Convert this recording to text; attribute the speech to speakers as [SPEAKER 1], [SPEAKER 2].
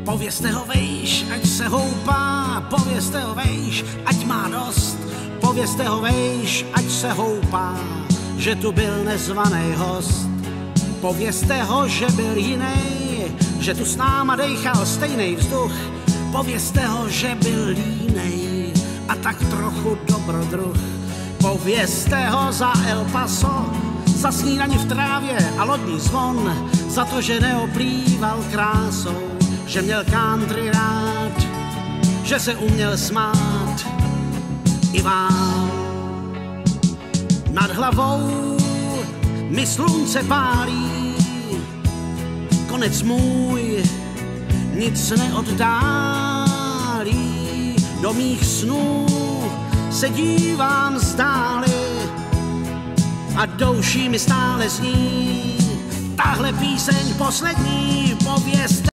[SPEAKER 1] Povězte ho vejš, ať se houpá, povězte ho vejš, ať má dost. Povězte ho vejš, ať se houpá, že tu byl nezvaný host. Povězte ho, že byl jinej, že tu s náma dejchal stejnej vzduch. Povězte ho, že byl línej a tak trochu dobrodruh. Povězte ho za El Paso, za snídani v trávě a lodní zvon, za to, že neoplýval krásou, že měl country rád, že se uměl smát i vám. Nad hlavou mi slunce pálí, konec můj nic neoddálí. Do mých snů se dívám zdáli a douší mi stále zní tahle píseň poslední. Povězte